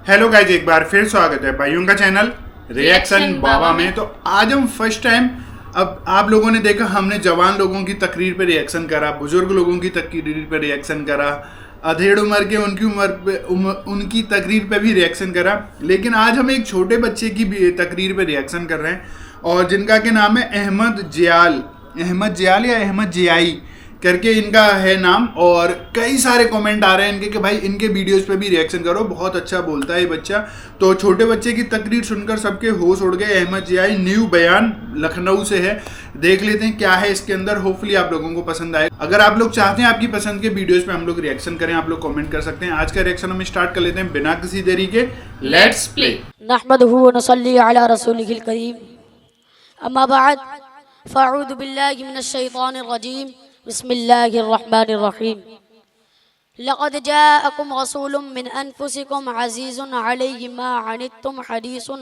Hello guys, एक बार फिर स्वागत है भाइयों का चैनल रिएक्शन बाबा में। तो आज हम फर्स्ट टाइम, अब आप लोगों ने देखा, हमने जवान लोगों की तकरीर पे रिएक्शन करा, बुजुर्ग लोगों की तकरीर पे रिएक्शन करा, अधेड़ उम्र के उनकी तकरीर पे भी रिएक्शन करा, लेकिन आज हम एक छोटे बच्चे की भी तकरीर पे रिएक्शन कर रहे हैं और जिनका के नाम है अहमद जियाल या अहमद जियाई करके इनका है नाम। और कई सारे कमेंट आ रहे हैं इनके कि भाई इनके वीडियोस पे भी रिएक्शन करो, बहुत अच्छा बोलता है ये बच्चा। तो छोटे बच्चे की तकरीर सुनकर सबके होश उड़ गए। अहमद जियाई न्यू बयान लखनऊ से है, देख लेते हैं क्या है इसके अंदर। होपफुली आप लोगों को पसंद आए। अगर आप लोग चाहते हैं आपकी पसंद के वीडियोस पे हम लोग रिएक्शन करें, आप लोग कमेंट कर सकते हैं। आज का रिएक्शन हम स्टार्ट कर लेते हैं बिना किसी देरी के। Let's play. नहमदुहु व नसल्ली अला रसूलिहिल करीम, अम्मा बाद, फ़अऊज़ु बिल्लाहि मिनश शैतानिर रजीम, बिस्मिल्लाहिर्रहमानिर्रहीम। लक़द जाअकुम रसूलुम मिन अनफुसिकुम अज़ीज़ुन अलैहि मा अनित्तुम हरीसुन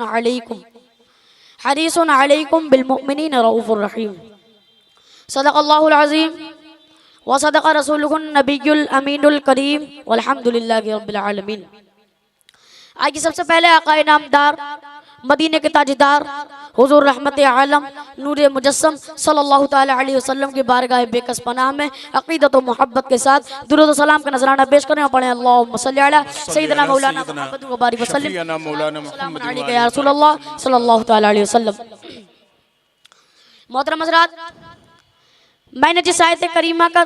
अलैकुम बिलमुमिनीन रऊफ़ुर रहीम। सदक़ल्लाहुल अज़ीम व सदक़ रसूलुहुन नबियुल अमीनुल करीम वल्हम्दुलिल्लाहि रब्बिल आलमीन। आज सबसे पहले आक़ाए नामदार, मदीने के ताजदार, हुज़ूर रहमत आलम, नूर मुजस्सम सल्लल्लाहु ताला अलैहि वसल्लम की बारगाह बेकस पनाह में अक़ीदत व मोहब्बत के साथ दुरूद व सलाम का नजराना पेश करें और पढ़ें अल्लाहुम्मा सल्ली अला सय्यिदना मौलाना मुहम्मद व बारिक वसल्लम अलैहि या रसूलल्लाह सल्लल्लाहु ताला अलैहि वसल्लम। मोहतरम हज़रात, मैंने जिस आयत करीमा का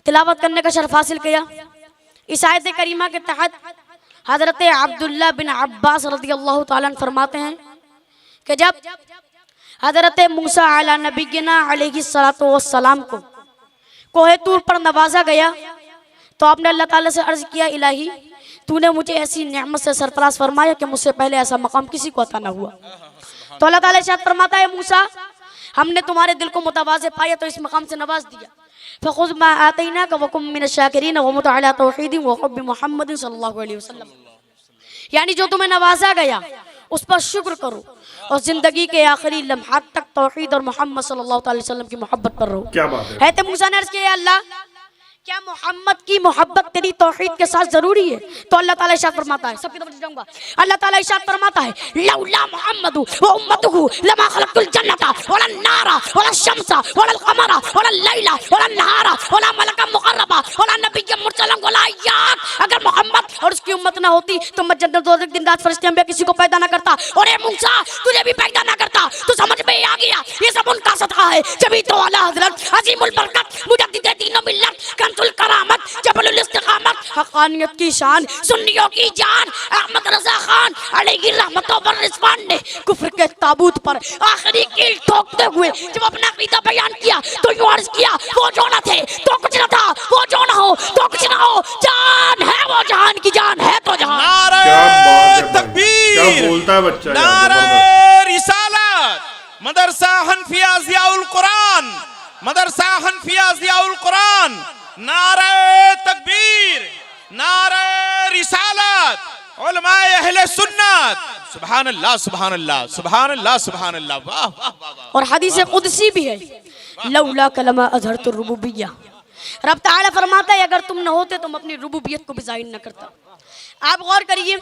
तिलावत करने का शर्फ हासिल किया, इस आयत करीमा के तहत हज़रत अब्दुल्लाह बिन अब्बास रज़ियल्लाहु ताला अन्हु फरमाते हैं कि जब हज़रत मूसा अला नबीना अलैहिस्सलातु वस्सलाम को कोहे तूर पर नवाजा गया तो आपने अल्लाह ताला से अर्ज़ किया, इलाही तूने मुझे ऐसी नेमत से सरफराज फरमाया कि मुझसे पहले ऐसा मकाम किसी को अता न हुआ। तो अल्लाह ताला इरशाद फरमाता है, मूसा हमने तुम्हारे दिल को मुतवाज़े पाया तो इस मकाम से नवाज दिया। फ़ख़ुज़ मा आतैनाका वकुम मिनश शाकिरीन व मुत अला तौहीद व हुब्बि मुहम्मद सल्लल्लाहु अलैहि वसल्लम। यानी जो तुम्हें नवाजा गया उस पर शुक्र करो और जिंदगी के आखिरी लम्हात तक तौहीद और मोहम्मद सल्लल्लाहु अलैहि वसल्लम की मोहब्बत पर रहो। क्या बात है। मूसा ने अर्ज़ किया, अल्लाह क्या मोहम्मद की मोहब्बत तेरी तौहीद के साथ जरूरी है? तो अल्लाह ताला इरशाद फरमाता है, सबकी तरफ जाऊंगा, अल्लाह ताला इरशाद फरमाता है, लौला मुहम्मदु व उम्मतुहु लमा खलक़तुल जन्नता वला नारा वला शम्सा वला क़मरा वला लैला वला नहारा वला मलका मुक़र्रबा वला नबिय्य मुरसला वला याक। अगर मोहम्मद और उसकी उम्मत ना होती तो मैं जन्नत दोज़ख दिन रात फरिश्ते अंबिया किसी को पैदा ना करता। और ए मूसा तुझे भी पैदा ना करता। तो समझ में आ गया ये सब उनका सदका है। जभी तो आला हज़रत अज़ीमुल बरकत मुजद्दिद दीन व मिल्लत करामत जबलुल इस्तिक़ामत हक़ानियत की शान सुन्नियों की जान अहमद रज़ा खान अलैहि रहमत व रिज़वान ने कुफ्र के ताबूत पर आखिरी कील ठोकते हुए जब अपना अक़ीदा बयान किया तो यूं अर्ज़ किया, वो जो न थे तो कुछ न था, वो जो न हो तो कुछ न हो, जान है वो जहान की जान है तो जहान। नारे तकबीर, क्या बोलता है बच्चा, नारे रिसालत, मदरसा हनफिया ज़ियाउल कुरान, मदरसा हनफिया ज़ियाउल कुरान, नारे तकबीर, नारे रिसालत, उलमाए अहले सुन्नत। सुभान अल्लाह सुभान अल्लाह सुभान अल्लाह सुभान अल्लाह। वाह वाह वाह। और हदीस कुदसी भी है, लौला कलमा अज़हरतु रुबूबिय्या। रब ताला फरमाता है, अगर तुम न होते तो मैं अपनी रुबूबियत को भी ज़ाहिर न करता। आप गौर करिए,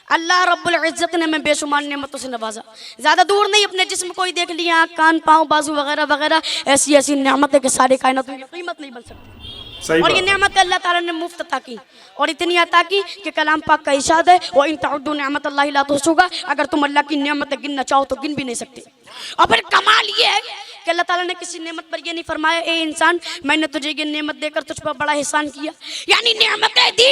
अल्लाह रब्बुल इज़्ज़त ने हमें बेशुमार नेमतों से नवाजा। ज़्यादा दूर नहीं, अपने जिस्म को ही देख लिया, आँख कान पाँव बाजू वगैरह वगैरह, ऐसी ऐसी नेमतें के सारे कायनात की कीमत नहीं बन सकती। और ये नेमत अल्लाह ताला ने मुफ्त अता की और इतनी अता की कि कलाम पाक का इरशाद है, व इन तअद्दू निअमतल्लाहि ला तुहसूहा। अगर तुम अल्लाह की नेमतें गिनना चाहो तो गिन भी नहीं सकते। और फिर कमाल ये है कि अल्लाह ताला ने किसी नेमत पर ये नहीं फरमाया, ए इंसान मैंने तुझे ये नेमत देकर तुझ पर बड़ा एहसान किया, यानी नेमतें दी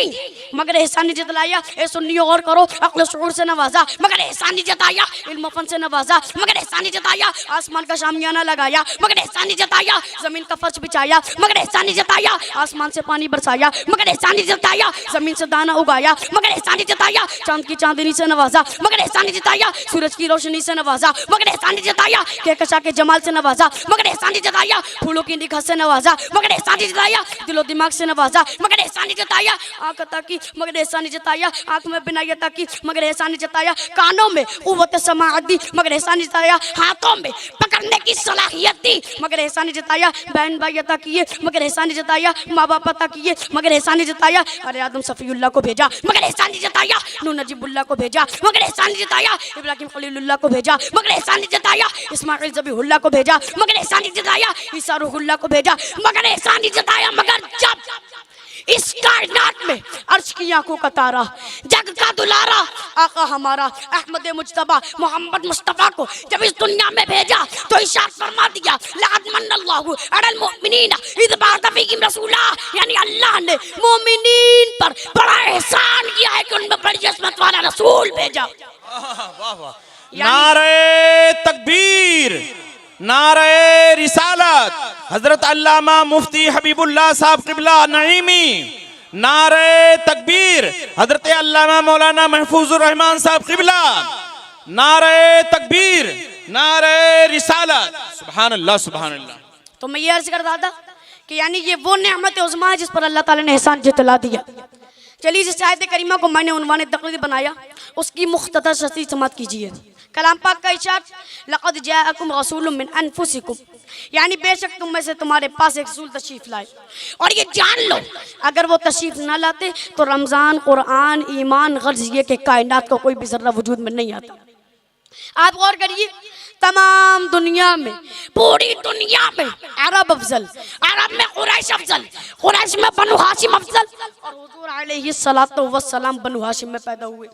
मगर एहसान नहीं जताया। ए सुन्नियों और करो, अक्ल शऊर से नवाजा मगर एहसान नहीं जताया, इल्म फन से नवाजा मगर एहसान नहीं जताया, आसमान का शामियाना लगाया मगर एहसान नहीं जताया, जमीन का फर्श बिछाया मगर एहसान नहीं जताया, आसमान से पानी बरसाया मगर एहसान नहीं जताया, जमीन से दाना उगाया मगर एहसान नहीं जताया, चांद की चांदनी से नवाजा मगर एहसान नहीं जताया, सूरज की रोशनी से नवाजा मगर एहसान नहीं जताया, कहकशा के जमाल से नवाजा मगर एहसान नहीं जताया, फूलों की निगाह से नवाजा मगर एहसान नहीं जताया, दिलो दिमाग से नवाजा मगर एहसान नहीं जताया, आँख अता की मगर एहसान नहीं जताया, आँख में बिनाई अता की मगर एहसान नहीं जताया, कानों में क़ुव्वत समाअत दी मगर एहसान नहीं जताया, हाथों में पकड़ کرنے کی صلاحیت دی مگر احسان جتایا بہن بھائی عطا کیے مگر احسان جتایا ماں باپ عطا کیے مگر احسان جتایا ارے آدم صفی اللہ کو بھیجا مگر احسان جتایا نوح نجیب اللہ کو بھیجا مگر احسان جتایا ابراہیم خلیل اللہ کو بھیجا مگر احسان جتایا اسماعیل ذبیح اللہ کو بھیجا مگر احسان جتایا عیسیٰ روح اللہ کو بھیجا مگر احسان جتایا مگر جب اس کائنات میں عرش کی آنکھوں کا تارا جگ کا دلارا آقا ہمارا احمد مجتبیٰ محمد مصطفیٰ کو جب اس دنیا میں بھیجا تو ارشاد فرما دیا لقد من اللہ علی المؤمنین اذ بعث فیہم رسولا یعنی اللہ نے مومنین پر بڑا احسان کیا ہے کہ ان میں بڑی عظمت والا رسول بھیجا نعرہ تکبیر نعرہ رسالت حضرت علامہ مفتی حبیب اللہ صاحب قبلہ نعیمی نعرہ تکبیر حضرت علامہ مولانا محفوظ الرحمان صاحب قبلہ نعرہ تکبیر نعرہ رسالت سبحان اللہ سبحان اللہ. تو میں یہ عرض کرتا تھا کہ یعنی یہ وہ نعمت عظمیٰ ہے جس پر اللہ تعالیٰ نے احسان جتلا دیا. چلیے جس آیت کریمہ کو میں نے عنوان تقریر بنایا اس کی مختصر شرحی سماعت کیجیے. کلام پاک کا ارشاد لقد جاءکم رسول من انفسکم یعنی بے شک تم میں سے تمہارے پاس ایک رسول تشریف لائے اور یہ جان لو اگر وہ تشریف نہ لاتے تو رمضان قرآن ایمان غرض یہ کہ کائنات کو کوئی بھی ذرہ وجود میں نہیں آتا. آپ غور کریے تمام دنیا میں پوری دنیا میں عرب افضل عرب میں قریش افضل قریش میں بنو ہاشم افضل اور حضور علیہ الصلوۃ والسلام بنو ہاشم میں پیدا ہوئے.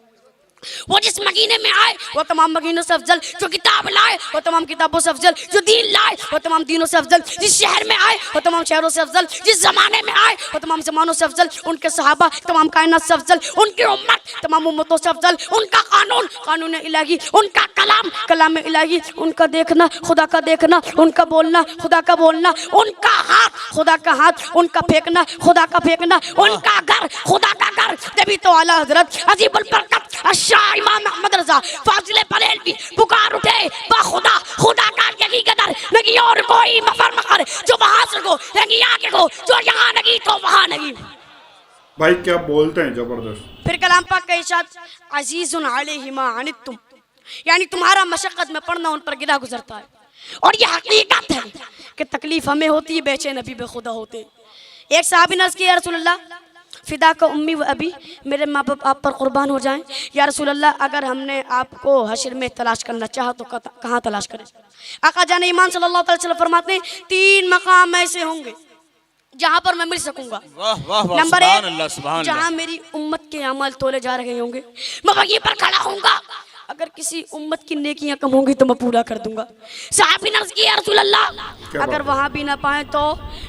وہ جس مدینے میں آئے وہ تمام مدینوں سے افضل جو کتاب لائے وہ تمام کتابوں سے افضل جو دین لائے وہ تمام دینوں سے افضل جس شہر میں آئے وہ تمام شہروں سے افضل جس زمانے میں آئے وہ تمام زمانوں سے افضل ان کے صحابہ تمام کائنات سے افضل ان کی امت تمام امتوں سے افضل ان کا قانون قانون الہی ان کا کلام کلام الہی ان کا دیکھنا خدا کا دیکھنا ان کا بولنا خدا کا بولنا ان کا ہاتھ خدا کا ہاتھ ان کا پھینکنا خدا کا پھینکنا ان کا گھر خدا کا گھر. جبھی تو اعلیٰ حضرت عظیم البرکت شاہ امام احمد رضا فاضل بریلوی پکار اٹھے با خدا خدا کا یہی قدر نگی اور کوئی مفر مخر جو وہاں سے گو نگی آگے گو جو یہاں نگی تو وہاں نگی. بھائی کیا بولتے ہیں زبردست. پھر کلام پاک کا ارشاد عزیز علیہ ما عنتم یعنی تمہارا مشقت میں پڑھنا ان پر گرا گزرتا ہے اور یہ حقیقت ہے کہ تکلیف ہمیں ہوتی ہے بے چین نبی بے خدا ہوتے ہیں. ایک صحابی نے عرض کیا یا رسول اللہ فدا کا امی و ابی میرے ماں باپ آپ پر قربان ہو جائیں. یا رسول اللہ اگر ہم نے آپ کو حشر میں تلاش کرنا چاہا تو کہاں تلاش کریں؟ آقا جان ایمان صلی اللہ علیہ وسلم فرماتے ہیں 3 مقام ایسے ہوں گے جہاں پر میں مل سکوں گا. نمبر 1 جہاں میری امت کے عمل تولے جا رہے ہوں گے میں وہیں پر کھڑا ہوں گا. اگر کسی امت کی نیکیاں کم ہوں گی تو میں پورا کر دوں گا. صحابی نے عرض کیا یا رسول اللہ اگر وہاں بھی نہ پائیں تو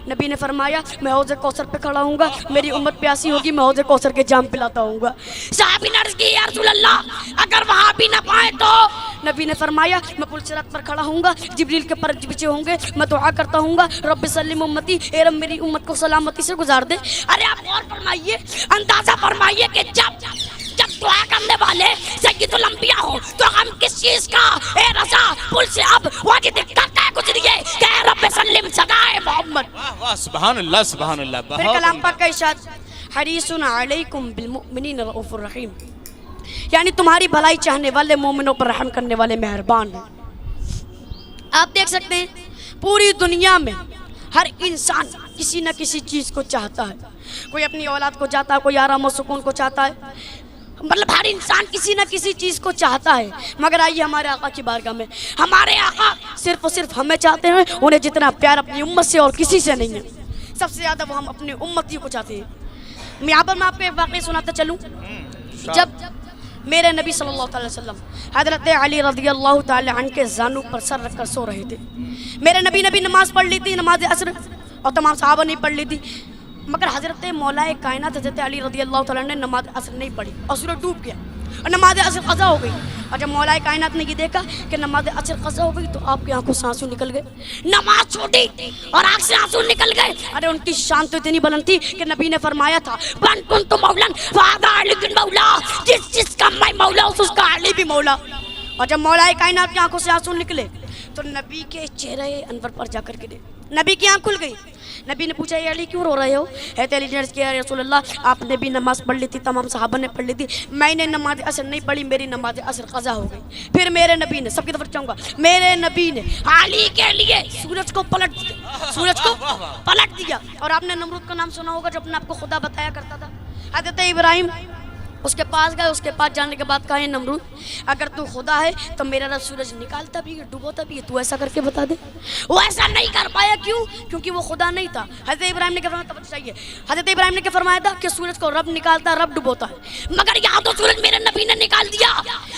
نبی نے فرمایا میں حوض کوثر پہ کھڑا ہوں گا میری امت پیاسی ہوگی میں حوض کوثر کے جام پلاتا ہوں گا. صحابی نے عرض کیا یا رسول اللہ اگر وہاں بھی نہ پائیں تو نبی نے فرمایا میں پل صراط پر کھڑا ہوں گا جبریل کے پر پیچھے ہوں گے میں دعا کرتا ہوں گا رب سلم امتی اے رب میری امت کو سلامتی سے گزار دے. ارے آپ غور فرمائیے اندازہ فرمائیے کہ جب دعا کرنے والے سید الانبیاء ہوں تو ہم کس چیز کا اے رضا پل سے اب واجد کرتا ہے کچھ نہیں کہ اے رب سلم صدائے محمد. سبحان اللہ سبحان اللہ. پھر کلام پاک کا ارشاد حریص علیکم بالمؤمنین رؤوف الرحیم یعنی تمہاری بھلائی چاہنے والے مومنوں پر رحم کرنے والے مہربان ہیں. آپ دیکھ سکتے ہیں پوری دنیا میں ہر انسان کسی نہ کسی چیز کو چاہتا ہے. کوئی اپنی اولاد کو چاہتا ہے کوئی آرام و سکون کو چاہتا ہے مطلب ہر انسان کسی نہ کسی چیز کو چاہتا ہے. مگر آئیے ہمارے آقا کی بارگاہ میں ہمارے آقا صرف اور صرف ہمیں چاہتے ہیں. انہیں جتنا پیار اپنی امت سے اور کسی سے نہیں ہے سب سے زیادہ وہ ہم اپنی امتی کو چاہتے ہیں. یہاں پر میں آپ کو ایک واقعہ سناتا چلوں. جب میرے نبی صلی اللہ علیہ وسلم حضرت علی رضی اللہ تعالی عنہ کے زانو پر سر رکھ کر سو رہے تھے. میرے نبی نماز پڑھ لی تھی نماز عصر اور تمام صحابہ نہیں پڑھ لی تھی مگر حضرت مولا کائنات حضرت علی رضی اللہ تعالیٰ نے نماز عصر نہیں پڑھی اور سورج ڈوب گیا اور نماز عصر قضا ہو گئی. اور جب مولا کائنات نے یہ دیکھا کہ نماز عصر قضا ہو گئی تو آپ کی آنکھوں سے آنسو نکل گئے نماز چھوٹی اور آنکھ سے آنسو نکل گئے. ارے ان کی شان تو اتنی بلند تھی کہ نبی نے فرمایا تھا من کنت مولا فہذا علی مولا جس کا میں مولا اس کا علی بھی مولا. اور جب مولا کائنات کی آنکھوں سے آنسو نکلے تو نبی کے چہرے انور پر جا کر گرے. नबी की आंख खुल गई। नबी ने पूछा ये अली क्यों रो रहे हो? है अली ने अर्ज़ किया या रसूल अल्लाह आपने भी नमाज पढ़ ली थी, तमाम सहाबा ने पढ़ ली थी, मैंने नमाज असर नहीं पढ़ी, मेरी नमाज असर क़ज़ा हो गई। फिर मेरे नबी ने, सबकी तरफ चाहूँगा, मेरे नबी ने अली के लिए सूरज को पलट दिया, सूरज को पलट दिया। और आपने नमरूद का नाम सुना होगा जो अपने आप को खुदा बताया करता था। हज़रत इब्राहिम उसके पास गए, उसके पास जाने के बाद कहा नमरूद अगर तू खुदा है तो मेरा रब सूरज निकालता भी है डुबोता भी है, तू ऐसा करके बता दे। वो ऐसा नहीं कर पाया, क्यों? क्योंकि वो खुदा नहीं था। हज़रत इब्राहिम ने क्या फरमाया, तवज्जो चाहिए, हज़रत इब्राहिम ने क्या फरमाया था कि सूरज को रब निकालता रब डुबोता है, मगर यहाँ तो सूरज मेरे नबी ने निकाल दिया।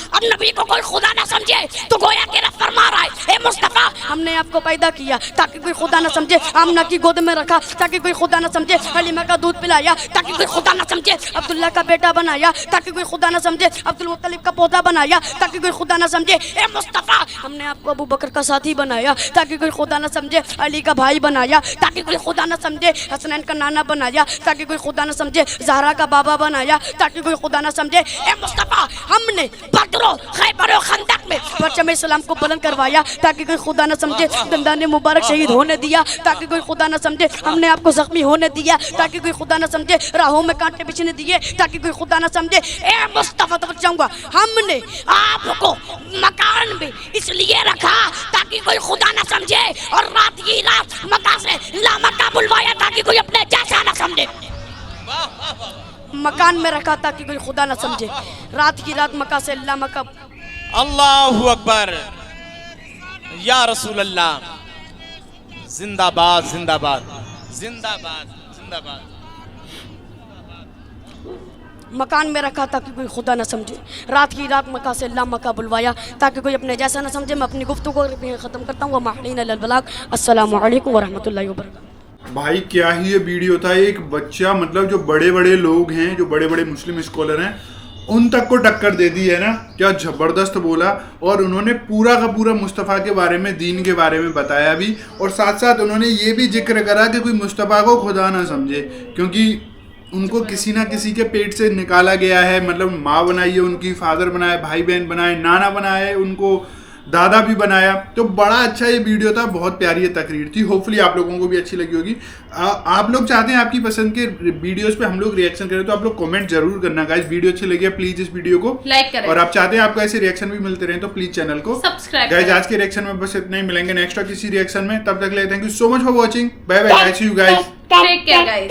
अब नबी को कोई खुदा ना समझे तो गोया के रब फरमा रहा है ए मुस्तफा हमने आपको पैदा किया ताकि कोई खुदा ना समझे, आमना की गोद में रखा ताकि कोई खुदा ना समझे, हलीमा का दूध पिलाया ताकि कोई खुदा ना समझे, अब्दुल्ला का बेटा बनाया ताकि कोई खुदा ना समझे, अब्दुल मुत्तलिब का पोता बनाया ताकि कोई खुदा ना समझे। ए मुस्तफा हमने आपको अबू बकर का साथी बनाया ताकि कोई खुदा ना समझे, अली का भाई बनाया ताकि कोई खुदा ना समझे, हसनैन का नाना बनाया ताकि कोई खुदा ना समझे, ज़हरा का बाबा बनाया ताकि कोई खुदा ना समझे। ए मुस्तफा हमने बदरो खैबर और खंदक में परचम इस्लाम को बुलंद करवाया ताकि कोई खुदा ना समझे, दंदाने मुबारक शहीद होने दिया ताकि कोई खुदा ना समझे, हमने आपको जख्मी होने दिया ताकि कोई खुदा ना समझे, राहों में कांटे बिछने दिए ताकि कोई खुदा ना समझे। ए मुस्तफा तो चाहूंगा हमने आपको मकान में इसलिए रखा ताकि कोई खुदा ना समझे, और रात की रात मक्का से ला मक्का बुलवाया ताकि कोई अपने जैसा ना समझे। मकान में रखा ताकि कोई खुदा ना समझे, रात की रात मक्का से ला मक्का। अल्लाहु अकबर या रसूल अल्लाह, जिंदाबाद जिंदाबाद जिंदाबाद जिंदाबाद। मकान में रखा ताकि कोई खुदा ना समझे, रात की रात मक्का से ला मक्का बुलवाया ताकि कोई अपने जैसा ना समझे। मैं अपनी गुफ्तगू को ख़त्म करता हूँ। माहलीन अल बलाग, अस्सलामु अलैकुम व रहमतुल्लाहि व बरकातहू। भाई क्या ही ये वीडियो था, एक बच्चा मतलब जो बड़े बड़े लोग हैं, जो बड़े बड़े मुस्लिम स्कॉलर हैं, उन तक को टक्कर दे दी है ना। क्या ज़बरदस्त बोला, और उन्होंने पूरा का पूरा मुस्तफ़ा के बारे में, दीन के बारे में बताया भी, और साथ साथ उन्होंने ये भी जिक्र करा कि कोई मुस्तफ़ा को खुदा ना समझे, क्योंकि उनको किसी ना किसी के पेट से निकाला गया है। मतलब माँ बनाई है उनकी, फादर बनाए, भाई बहन बनाए, नाना बनाए, उनको दादा भी बनाया। तो बड़ा अच्छा ये वीडियो था, बहुत प्यारी ये तकरीर थी। होपफुली आप लोगों को भी अच्छी लगी होगी। आप लोग चाहते हैं आपकी पसंद के वीडियोस पे हम लोग रिएक्शन करें, तो आप लोग कमेंट जरूर करना गाइस। वीडियो अच्छी लगी है प्लीज इस वीडियो को लाइक करें, और आप चाहते हैं आपको ऐसे रिएक्शन भी मिलते रहे तो प्लीज चैनल को सब्सक्राइब गाइस। आज के रिएक्शन में बस इतना ही, मिलेंगे नेक्स्ट किसी रिएक्शन में। तब तक ले thank you so much for watching, bye bye, see you guys, take care guys.